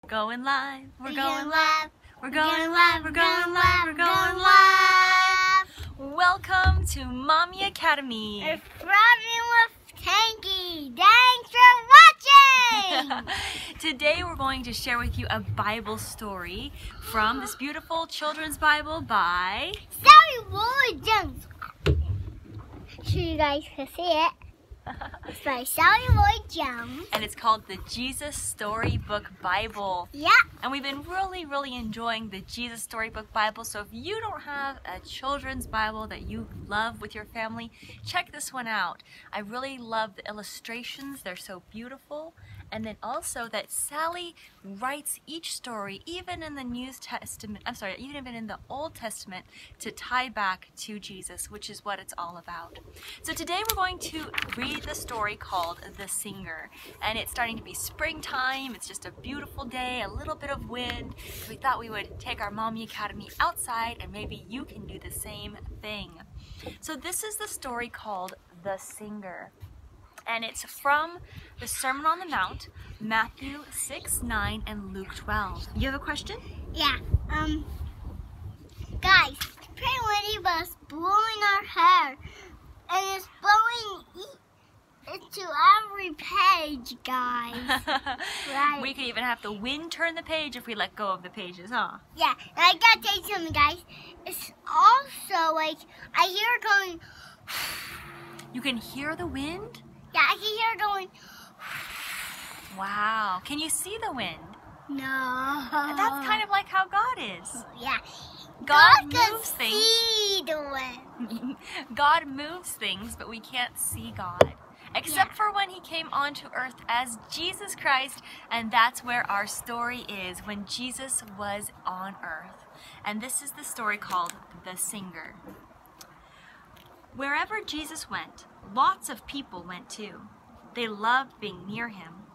Going live, we're going live, live, we're going live, we're going live, we're going live. Welcome to Mommy Academy. It's Robin with Tanky. Thanks for watching. Today we're going to share with you a Bible story from this beautiful children's Bible by Storybook. So you guys can see it. It's by Storybook Jones. and it's called the Jesus Storybook Bible. Yeah. And we've been really enjoying the Jesus Storybook Bible. So if you don't have a children's Bible that you love with your family, check this one out. I really love the illustrations. They're so beautiful. And then also that Sally writes each story, even in the even in the Old Testament, to tie back to Jesus, which is what it's all about. So today we're going to read the story called The Singer. And it's starting to be springtime. It's just a beautiful day, a little bit of wind. We thought we would take our Mommy Academy outside and maybe you can do the same thing. So this is the story called The Singer. And it's from the Sermon on the Mount, Matthew 6:9 and Luke 12. You have a question? Yeah. Guys, pretty windy, but it's blowing our hair, and it's blowing into every page, guys. Right. We could even have the wind turn the page if we let go of the pages, huh? Yeah, and I gotta tell you something, guys. It's also like I hear it going. You can hear the wind? Yeah, I can hear it going. Wow. Can you see the wind? No. That's kind of like how God is. Yeah. God can moves things. see the wind. God moves things, but we can't see God. Except for when he came onto earth as Jesus Christ, and that's where our story is, when Jesus was on earth. And this is the story called The Singer. Wherever Jesus went, lots of people went too. They loved being near him.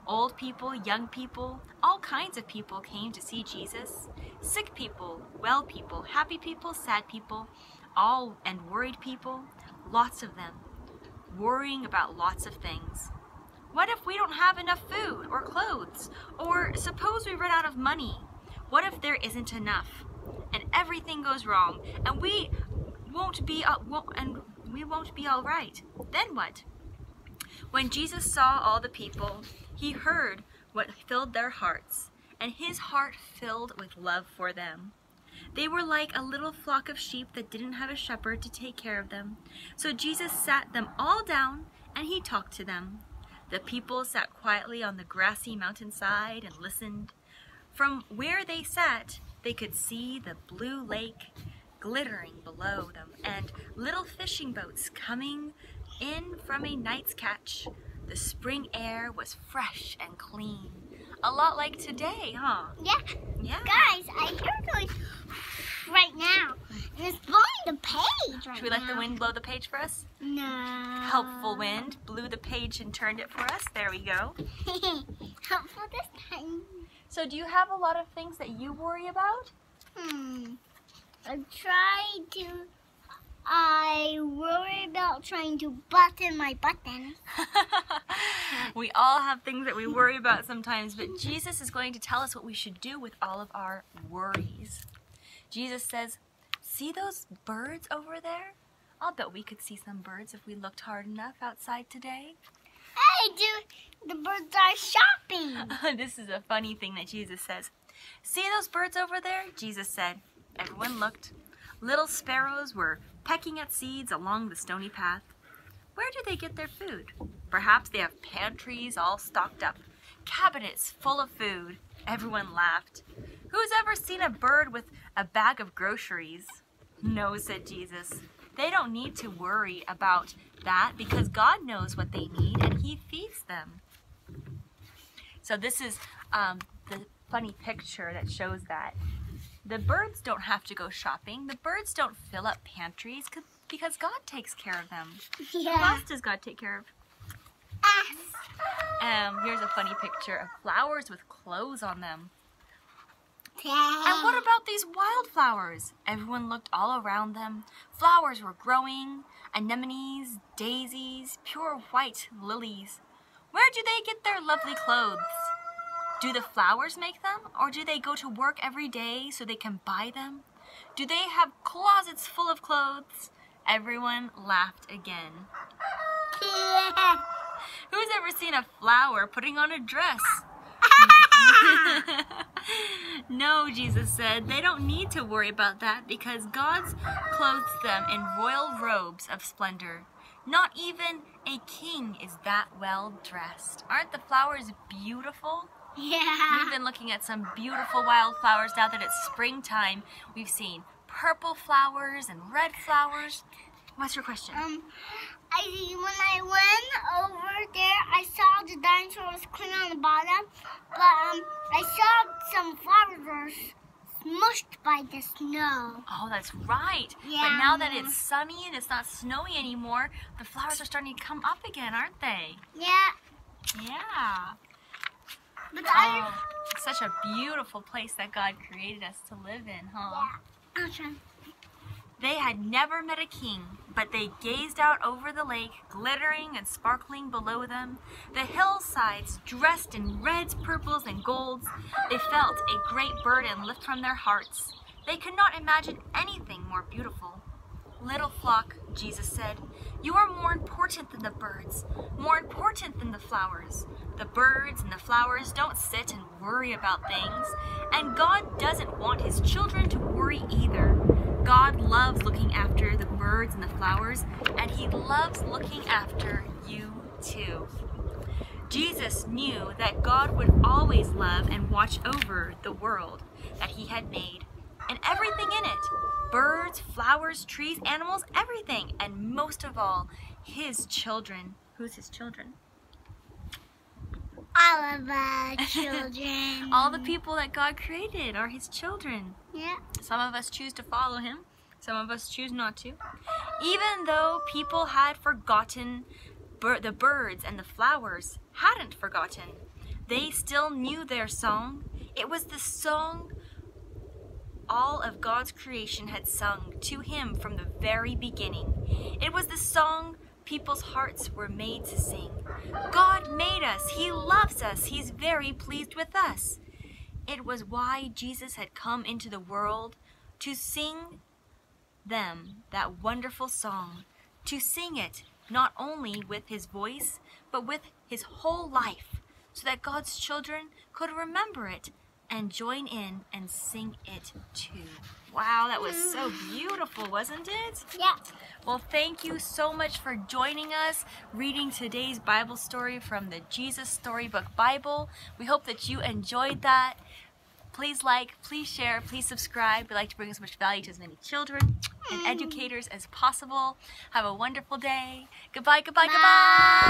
Old people, young people, all kinds of people came to see Jesus. Sick people, well people, happy people, sad people, all and worried people, lots of them, worrying about lots of things. What if we don't have enough food or clothes? Or suppose we run out of money? What if there isn't enough and everything goes wrong and we won't be all right? Then what? When Jesus saw all the people, he heard what filled their hearts, and his heart filled with love for them. They were like a little flock of sheep that didn't have a shepherd to take care of them. So Jesus sat them all down and he talked to them. The people sat quietly on the grassy mountainside and listened. From where they sat, they could see the blue lake glittering below them and little fishing boats coming in from a night's catch. The spring air was fresh and clean. A lot like today, huh? Yeah. Yeah. Guys, I hear it going right now. And it's blowing the page right now. Should we let the wind blow the page for us? No. Helpful wind blew the page and turned it for us. There we go. Helpful this time. So do you have a lot of things that you worry about? I worry about trying to button my buttons. We all have things that we worry about sometimes, but Jesus is going to tell us what we should do with all of our worries. Jesus says, see those birds over there? I'll bet we could see some birds if we looked hard enough outside today. Hey, dude, the birds are shopping. This is a funny thing that Jesus says. See those birds over there? Jesus said. Everyone looked. Little sparrows were pecking at seeds along the stony path. Where do they get their food? Perhaps they have pantries all stocked up, cabinets full of food. Everyone laughed. Who's ever seen a bird with a bag of groceries? No, said Jesus. They don't need to worry about that because God knows what they need and he feeds them. So this is the funny picture that shows that. The birds don't have to go shopping. The birds don't fill up pantries because God takes care of them. Yeah. Who else does God take care of? Us. Here's a funny picture of flowers with clothes on them. Yeah. And what about these wildflowers? Everyone looked all around them. Flowers were growing. Anemones, daisies, pure white lilies. Where do they get their lovely clothes? Do the flowers make them, or do they go to work every day so they can buy them? Do they have closets full of clothes? Everyone laughed again. Yeah. Who's ever seen a flower putting on a dress? No, Jesus said, they don't need to worry about that because God's clothes them in royal robes of splendor. Not even a king is that well dressed. Aren't the flowers beautiful? Yeah. We've been looking at some beautiful wildflowers now that it's springtime. We've seen purple flowers and red flowers. What's your question? When I went over there, I saw the dinosaurs clean on the bottom, but I saw some flowers smushed by the snow. Oh, that's right. Yeah. But now that it's sunny and it's not snowy anymore, the flowers are starting to come up again, aren't they? Yeah. Yeah. But It's such a beautiful place that God created us to live in, huh? Yeah. Okay. They had never met a king, but they gazed out over the lake, glittering and sparkling below them. The hillsides dressed in reds, purples, and golds. They felt a great burden lift from their hearts. They could not imagine anything more beautiful. Little flock, Jesus said, you are more important than the birds, more important than the flowers. The birds and the flowers don't sit and worry about things, and God doesn't want his children to worry either. God loves looking after the birds and the flowers, and he loves looking after you too. Jesus knew that God would always love and watch over the world that he had made, and everything in it. Birds, flowers, trees, animals, everything, and most of all, his children. Who's his children? All of our children. All the people that God created are his children. Yeah. Some of us choose to follow him. Some of us choose not to. Even though people had forgotten, the birds and the flowers hadn't forgotten. They still knew their song. It was the song all of God's creation had sung to him from the very beginning. It was the song people's hearts were made to sing. God made us. He loves us. He's very pleased with us. It was why Jesus had come into the world to sing them that wonderful song, to sing it not only with his voice, but with his whole life, so that God's children could remember it and join in and sing it too. Wow, that was so beautiful, wasn't it? Yeah. Well, thank you so much for joining us, reading today's Bible story from the Jesus Storybook Bible. We hope that you enjoyed that. Please like, please share, please subscribe. We like to bring as much value to as many children and educators as possible. Have a wonderful day. Goodbye, goodbye, goodbye.